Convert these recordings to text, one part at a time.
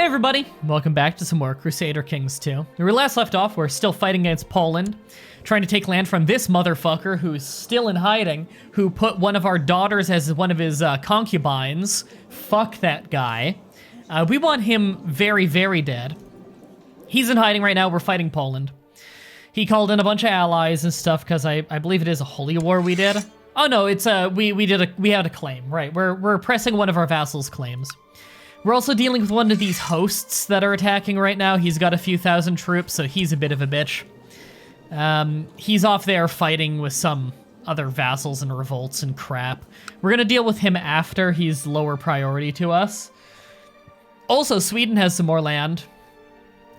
Hey everybody, welcome back to some more Crusader Kings 2. Where we last left off, we're still fighting against Poland, trying to take land from this motherfucker who's still in hiding, who put one of our daughters as one of his concubines. Fuck that guy. We want him very, very dead. He's in hiding right now, we're fighting Poland. He called in a bunch of allies and stuff, because I believe it is a holy war we did. Oh no, it's we had a claim, right? We're pressing one of our vassals' claims. We're also dealing with one of these hosts that are attacking right now. He's got a few thousand troops, so he's a bit of a bitch. He's off there fighting with some other vassals and revolts and crap. We're gonna deal with him after. He's lower priority to us. Also, Sweden has some more land.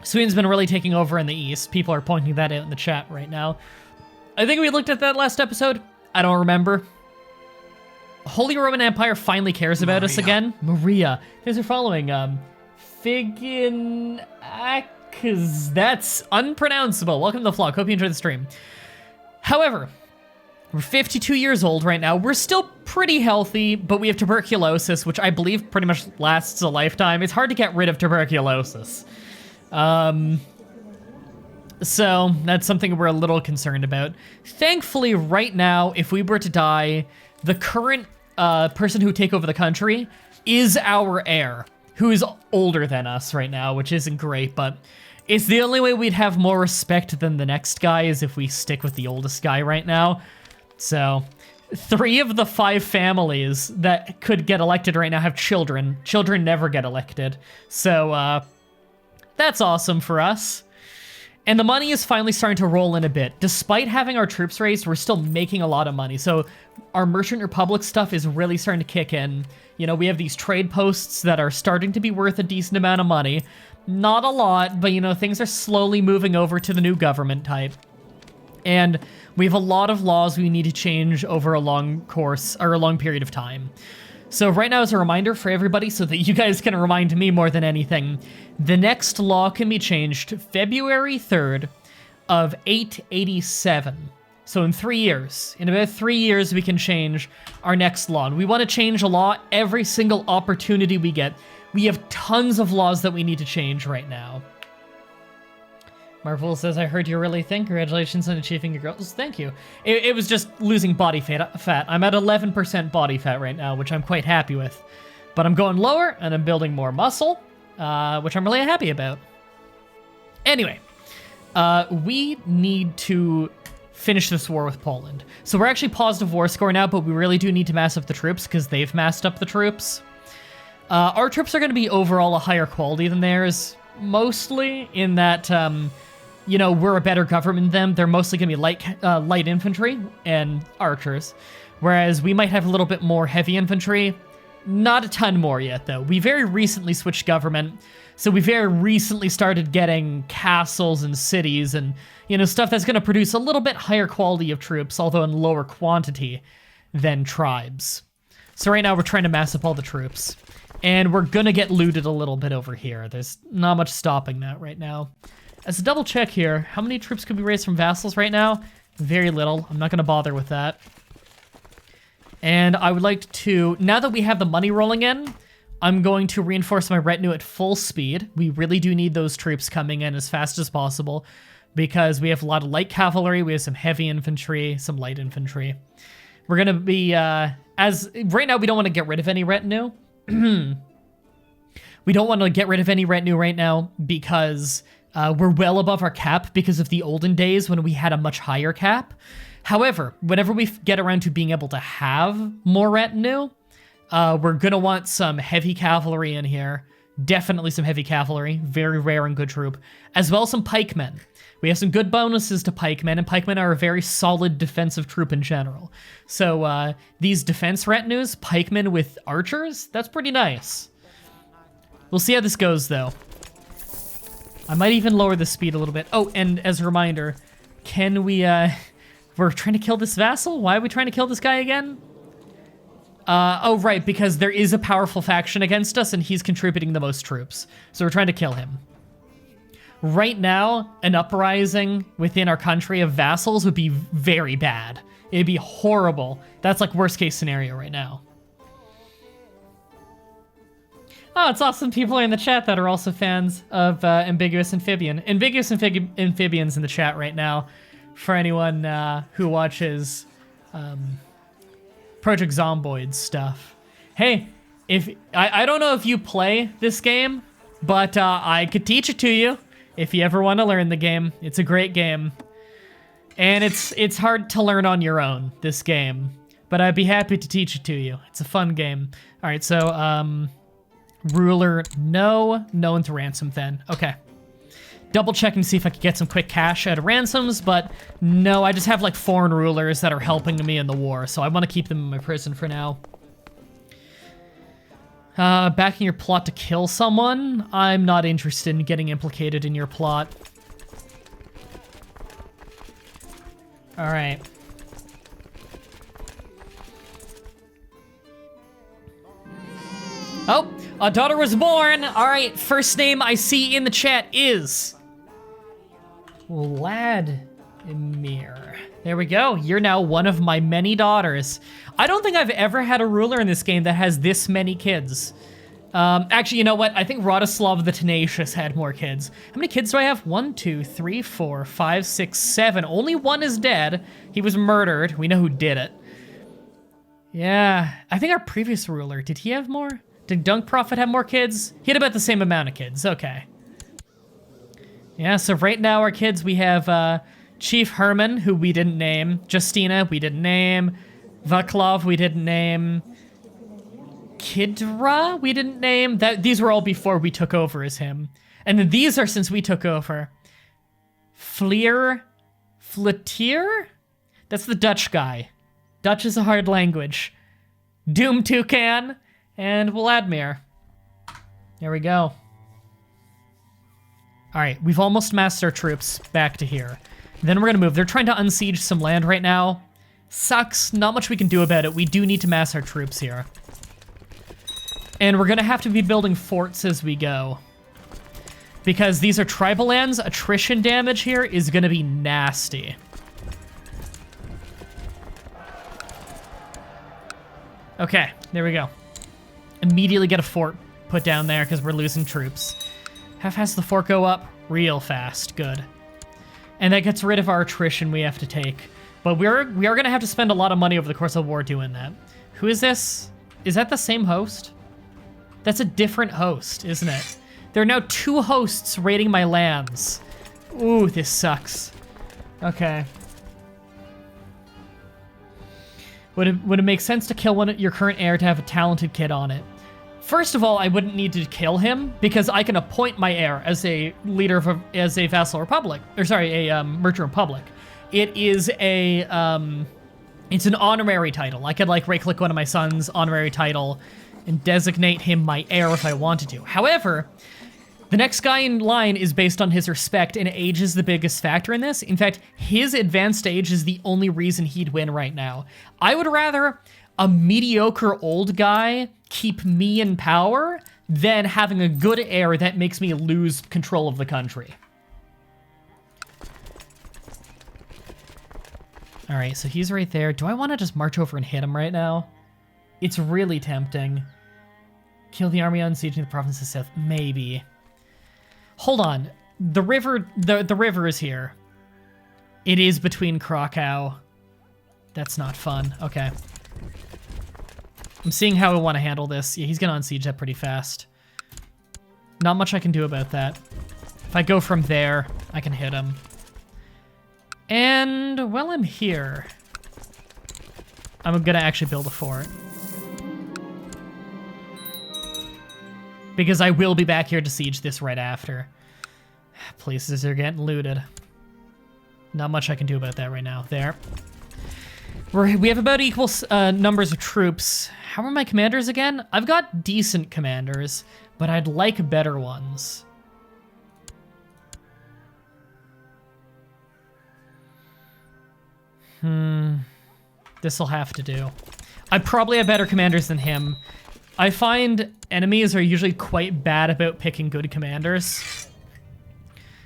Sweden's been really taking over in the east. People are pointing that out in the chat right now. I think we looked at that last episode. I don't remember. Holy Roman Empire finally cares about us again. Maria. Thanks for following. Figinakis. That's unpronounceable. Welcome to the vlog. Hope you enjoyed the stream. However, we're 52 years old right now. We're still pretty healthy, but we have tuberculosis, which I believe pretty much lasts a lifetime. It's hard to get rid of tuberculosis. So that's something we're a little concerned about. Thankfully, right now, if we were to die, the current person who take over the country is our heir, who is older than us right now, which isn't great, but it's the only way we'd have more respect than the next guy is if we stick with the oldest guy right now. So 3 of the 5 families that could get elected right now have children. Children never get elected. So that's awesome for us. And the money is finally starting to roll in a bit. Despite having our troops raised, we're still making a lot of money. So our Merchant Republic stuff is really starting to kick in. You know, we have these trade posts that are starting to be worth a decent amount of money. Not a lot, but you know, things are slowly moving over to the new government type. And we have a lot of laws we need to change over a long course, or a long period of time. So right now, as a reminder for everybody, so that you guys can remind me more than anything, the next law can be changed February 3rd of 887. So in 3 years, in about 3 years, we can change our next law. And we want to change a law every single opportunity we get. We have tons of laws that we need to change right now. Marvel says, I heard you're really thin. Congratulations on achieving your goals. Thank you. It was just losing body fat. I'm at 11% body fat right now, which I'm quite happy with. But I'm going lower, and I'm building more muscle, which I'm really happy about. Anyway, we need to finish this war with Poland. So we're actually positive war score now, but we really do need to mass up the troops, because they've massed up the troops. Our troops are going to be overall a higher quality than theirs, mostly in that... you know, we're a better government than them. They're mostly going to be light infantry and archers, whereas we might have a little bit more heavy infantry. Not a ton more yet, though. We very recently switched government, so we very recently started getting castles and cities and, you know, stuff that's going to produce a little bit higher quality of troops, although in lower quantity than tribes. So right now we're trying to mass up all the troops, and we're going to get looted a little bit over here. There's not much stopping that right now. As a double check here, how many troops could be raised from vassals right now? Very little. I'm not going to bother with that. And I would like to, now that we have the money rolling in, I'm going to reinforce my retinue at full speed. We really do need those troops coming in as fast as possible because we have a lot of light cavalry, we have some heavy infantry, some light infantry. We're going to be, right now we don't want to get rid of any retinue. We don't want to get rid of any retinue right now because... we're well above our cap because of the olden days when we had a much higher cap. However, whenever we get around to being able to have more retinue, we're going to want some heavy cavalry in here. Definitely some heavy cavalry. Very rare and good troop. As well as some pikemen. We have some good bonuses to pikemen, and pikemen are a very solid defensive troop in general. So these defense retinues, pikemen with archers, that's pretty nice. We'll see how this goes, though. I might even lower the speed a little bit. Oh, and as a reminder, can we, we're trying to kill this vassal? Why are we trying to kill this guy again? Oh, right, because there is a powerful faction against us and he's contributing the most troops. So we're trying to kill him. Right now, an uprising within our country of vassals would be very bad. It'd be horrible. That's like worst case scenario right now. Oh, it's awesome. People are in the chat that are also fans of Ambiguous Amphibian. Ambiguous Amphibian's in the chat right now for anyone who watches Project Zomboid stuff. Hey, if I don't know if you play this game, but I could teach it to you if you ever want to learn the game. It's a great game. And it's hard to learn on your own, this game. But I'd be happy to teach it to you. It's a fun game. All right, so ruler, no one to ransom then. Okay. Double checking to see if I could get some quick cash out of ransoms, but no, I just have like foreign rulers that are helping me in the war, so I want to keep them in my prison for now. Backing your plot to kill someone? I'm not interested in getting implicated in your plot. All right. Oh, a daughter was born. All right, first name I see in the chat is Vladimir. There we go. You're now one of my many daughters. I don't think I've ever had a ruler in this game that has this many kids. Actually, you know what? I think Radoslav the Tenacious had more kids. How many kids do I have? 1, 2, 3, 4, 5, 6, 7. Only one is dead. He was murdered. We know who did it. Yeah, I think our previous ruler, did he have more? Did Dunk Prophet have more kids? He had about the same amount of kids. Okay. Yeah, so right now our kids, we have Chief Herman, who we didn't name. Justina, we didn't name. Vaclav, we didn't name. Kidra, we didn't name. These were all before we took over as him. And then these are since we took over. Flatier? That's the Dutch guy. Dutch is a hard language. Doom Toucan and Vladimir. There we go. All right, we've almost massed our troops back to here. Then we're gonna move. They're trying to unsiege some land right now. Sucks, not much we can do about it. We do need to mass our troops here. And we're gonna have to be building forts as we go. Because these are tribal lands, attrition damage here is gonna be nasty. Okay, there we go. Immediately get a fort put down there because we're losing troops. How fast does the fort go up? Real fast, good. And that gets rid of our attrition we have to take. But we are gonna have to spend a lot of money over the course of the war doing that. Who is this? Is that the same host? That's a different host, isn't it? There are now 2 hosts raiding my lands. Ooh, this sucks. Okay. Would it make sense to kill your current heir to have a talented kid on it? First of all, I wouldn't need to kill him because I can appoint my heir as a leader of as a vassal republic, or sorry, a merchant republic. It is a it's an honorary title. I could like right-click one of my sons' honorary title and designate him my heir if I wanted to. However, the next guy in line is based on his respect, and age is the biggest factor in this. In fact, his advanced age is the only reason he'd win right now. I would rather a mediocre old guy keep me in power than having a good heir that makes me lose control of the country. All right, so he's right there. Do I want to just march over and hit him right now? It's really tempting. Kill the army on sieging the province of south. Maybe. Hold on. The river is here. It is between Krakow. That's not fun. Okay. I'm seeing how I want to handle this. Yeah, he's gonna unsiege that pretty fast. Not much I can do about that. If I go from there, I can hit him. And while I'm here, I'm gonna actually build a fort. Because I will be back here to siege this right after. Places are getting looted. Not much I can do about that right now. There. We have about equal numbers of troops. How are my commanders again? I've got decent commanders, but I'd like better ones. This'll have to do. I probably have better commanders than him. I find enemies are usually quite bad about picking good commanders.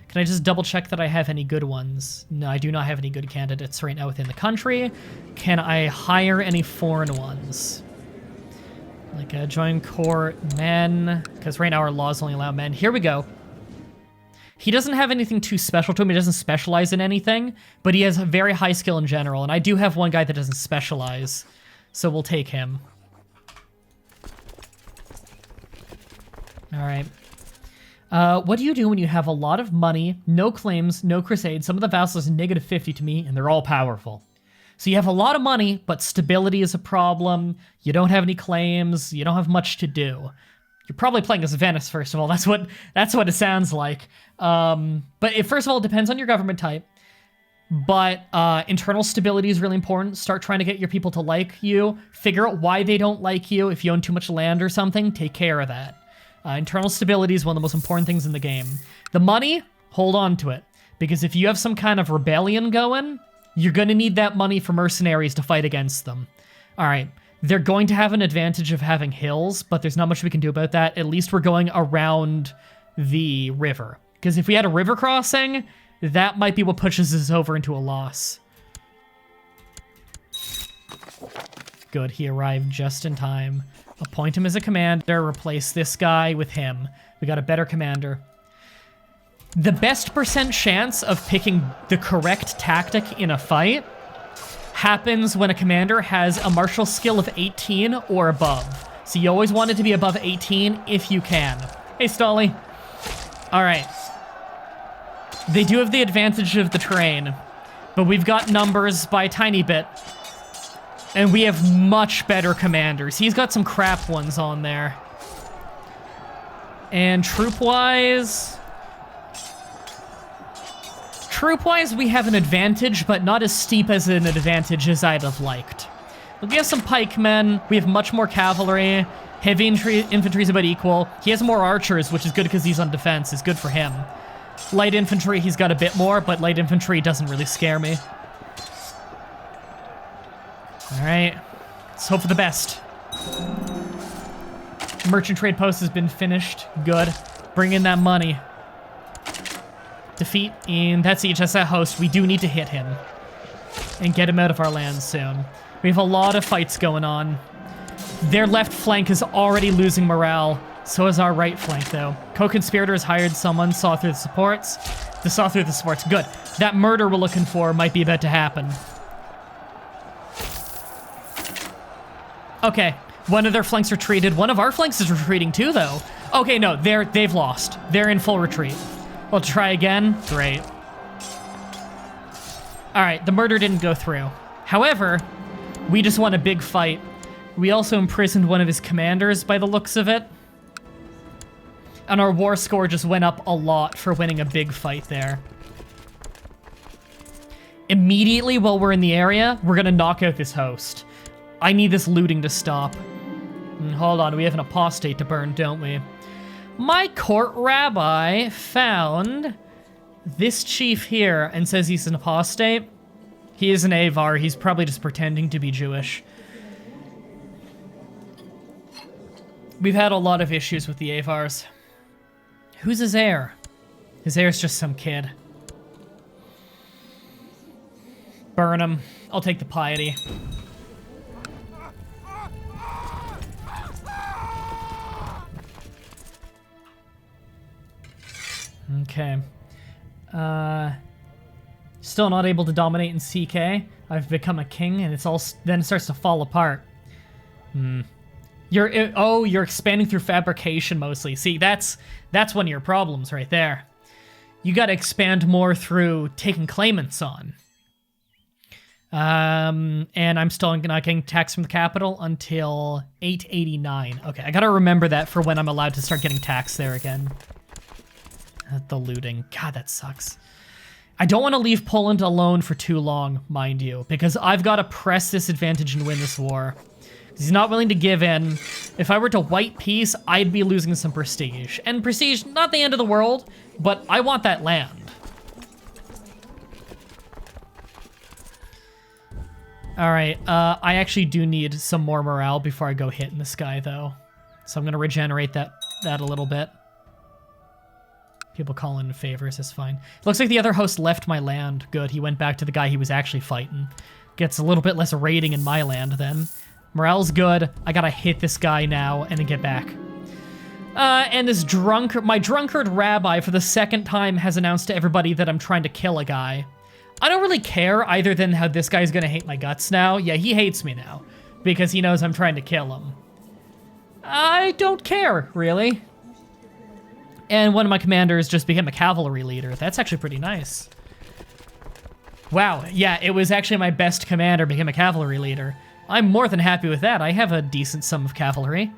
Can I just double check that I have any good ones? No, I do not have any good candidates right now within the country. Can I hire any foreign ones? Like, join court, men, because right now our laws only allow men. Here we go. He doesn't have anything too special to him. He doesn't specialize in anything, but he has a very high skill in general, and I do have one guy that doesn't specialize, so we'll take him. All right. What do you do when you have a lot of money, no claims, no crusades? Some of the vassals are -50 to me, and they're all powerful. So you have a lot of money, but stability is a problem. You don't have any claims. You don't have much to do. You're probably playing as Venice, first of all. That's what it sounds like. But first of all, it depends on your government type. But internal stability is really important. Start trying to get your people to like you. Figure out why they don't like you. If you own too much land or something, take care of that. Internal stability is one of the most important things in the game. The money, hold on to it. Because if you have some kind of rebellion going, you're going to need that money for mercenaries to fight against them. All right. They're going to have an advantage of having hills, but there's not much we can do about that. At least we're going around the river. Because if we had a river crossing, that might be what pushes us over into a loss. Good, he arrived just in time. Appoint him as a commander, replace this guy with him. We got a better commander. The best % chance of picking the correct tactic in a fight happens when a commander has a martial skill of 18 or above. So you always want it to be above 18 if you can. Hey, Stolly. All right. They do have the advantage of the terrain, but we've got numbers by a tiny bit. And we have much better commanders. He's got some crap ones on there. And troop-wise... Troop-wise, we have an advantage, but not as steep as an advantage as I'd have liked. We have some pikemen. We have much more cavalry. Heavy infantry is about equal. He has more archers, which is good because he's on defense. It's good for him. Light infantry, he's got a bit more, but light infantry doesn't really scare me. All right, let's hope for the best. Merchant trade post has been finished. Good. Bring in that money. Defeat, and that's that host. We do need to hit him and get him out of our lands soon. We have a lot of fights going on. Their left flank is already losing morale. So is our right flank, though. Co-conspirator has hired someone, saw through the supports. The saw through the supports, good. That murder we're looking for might be about to happen. Okay, one of their flanks retreated. One of our flanks is retreating too, though. Okay, no, they've lost. They're in full retreat. We'll try again. Great. All right, the murder didn't go through. However, we just won a big fight. We also imprisoned one of his commanders by the looks of it. And our war score just went up a lot for winning a big fight there. Immediately while we're in the area, we're gonna knock out this host. I need this looting to stop. Hold on, we have an apostate to burn, don't we? My court rabbi found this chief here and says he's an apostate. He is an Avar. He's probably just pretending to be Jewish. We've had a lot of issues with the Avars. Who's his heir? His heir's just some kid. Burn him. I'll take the piety. Okay. Still not able to dominate in CK. I've become a king, and then it starts to fall apart. You're expanding through fabrication mostly. See, that's one of your problems right there. You got to expand more through taking claimants on. And I'm still not getting tax from the capital until 889. Okay, I gotta remember that for when I'm allowed to start getting tax there again. The looting. God, that sucks. I don't want to leave Poland alone for too long, mind you, because I've got to press this advantage and win this war. He's not willing to give in. If I were to white peace, I'd be losing some prestige. And prestige, not the end of the world, but I want that land. All right, I actually do need some more morale before I go hit in this guy, though. So I'm going to regenerate that a little bit. People call in favors, that's fine. Looks like the other host left my land. Good, he went back to the guy he was actually fighting. Gets a little bit less raiding in my land then. Morale's good. I gotta hit this guy now and then get back. And this my drunkard rabbi for the second time has announced to everybody that I'm trying to kill a guy. I don't really care either than how this guy's gonna hate my guts now. Yeah, he hates me now because he knows I'm trying to kill him. I don't care, really. And one of my commanders just became a cavalry leader. That's actually pretty nice. Wow, yeah, it was actually my best commander became a cavalry leader. I'm more than happy with that. I have a decent sum of cavalry.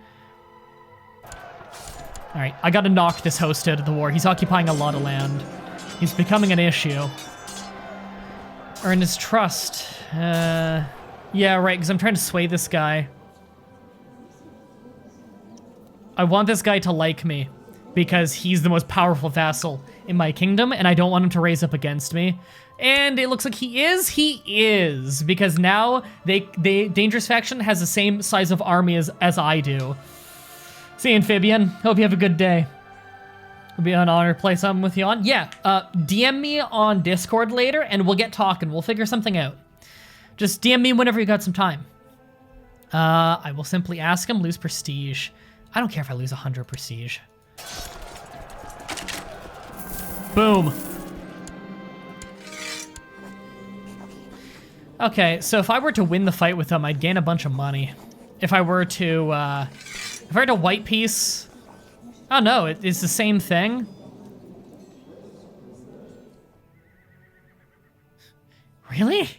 All right, I gotta knock this host out of the war. He's occupying a lot of land. He's becoming an issue. Earn his trust. Yeah, right, because I'm trying to sway this guy. I want this guy to like me because he's the most powerful vassal in my kingdom, and I don't want him to raise up against me. And it looks like he is, because now Dangerous Faction has the same size of army as I do. See you, Amphibian. Hope you have a good day. It'll be an honor to play something with you on. Yeah, DM me on Discord later, and we'll get talking. We'll figure something out. Just DM me whenever you got some time. I will simply ask him, lose prestige. I don't care if I lose 100 prestige. Boom. Okay, so if I were to win the fight with them, I'd gain a bunch of money. If I were to white piece... Oh no, it's the same thing. Really?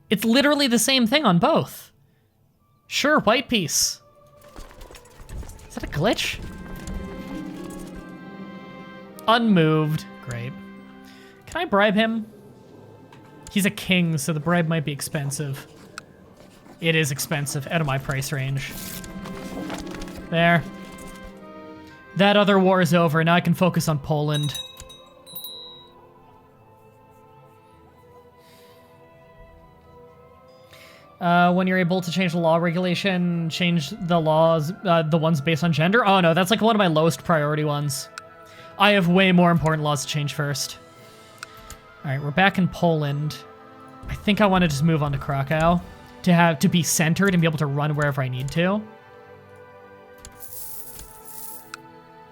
It's literally the same thing on both. Sure, white piece. Is that a glitch? Unmoved. Great. Can I bribe him? He's a king, so the bribe might be expensive. It is expensive, out of my price range. There. That other war is over, now I can focus on Poland. When you're able to change the law regulation, change the laws, the ones based on gender? Oh no, that's like one of my lowest priority ones. I have way more important laws to change first. Alright, we're back in Poland. I think I want to just move on to Krakow to be centered and be able to run wherever I need to.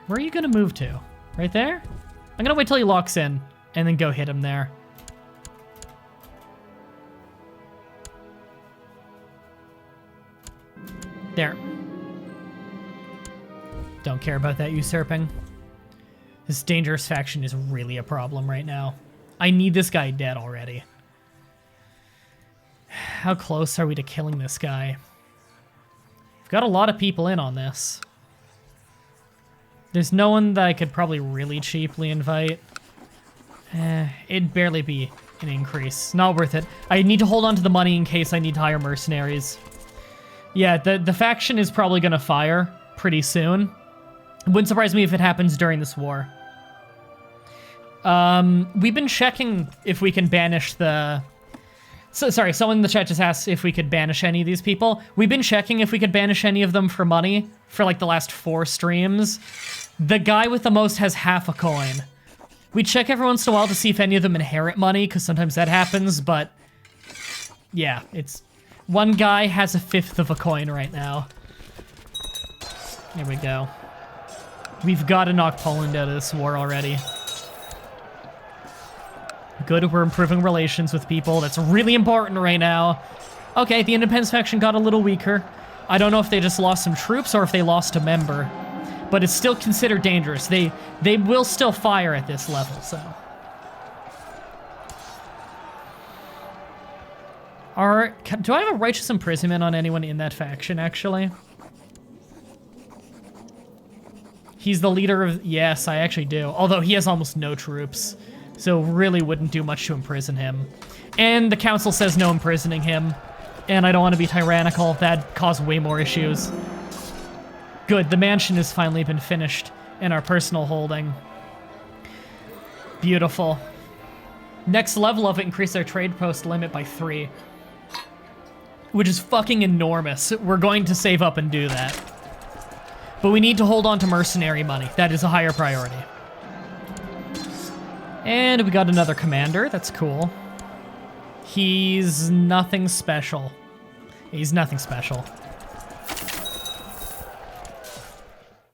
Where are you gonna move to? Right there? I'm gonna wait till he locks in and then go hit him there. There. Don't care about that usurping. This Dangerous Faction is really a problem right now. I need this guy dead already. How close are we to killing this guy? We've got a lot of people in on this. There's no one that I could probably really cheaply invite. It'd barely be an increase. Not worth it. I need to hold on to the money in case I need to hire mercenaries. Yeah, the faction is probably gonna fire pretty soon. It wouldn't surprise me if it happens during this war. We've been checking if we can banish the... sorry, someone in the chat just asked if we could banish any of these people. We've been checking if we could banish any of them for money for like the last 4 streams. The guy with the most has half a coin. We check every once in a while to see if any of them inherit money, because sometimes that happens, but... yeah, it's... One guy has 1/5 of a coin right now. There we go. We've got to knock Poland out of this war already. Good, we're improving relations with people. That's really important right now. Okay, the Independence faction got a little weaker. I don't know if they just lost some troops or if they lost a member. But it's still considered dangerous. They will still fire at this level, so... do I have a righteous imprisonment on anyone in that faction, actually? He's the leader of... Yes, I actually do. Although he has almost no troops. So really wouldn't do much to imprison him. And the council says no imprisoning him. And I don't want to be tyrannical. That'd cause way more issues. Good, the mansion has finally been finished in our personal holding. Beautiful. Next level of it increased our trade post limit by 3. Which is fucking enormous. We're going to save up and do that. But we need to hold on to mercenary money. That is a higher priority. And we got another commander. That's cool. He's nothing special. He's nothing special.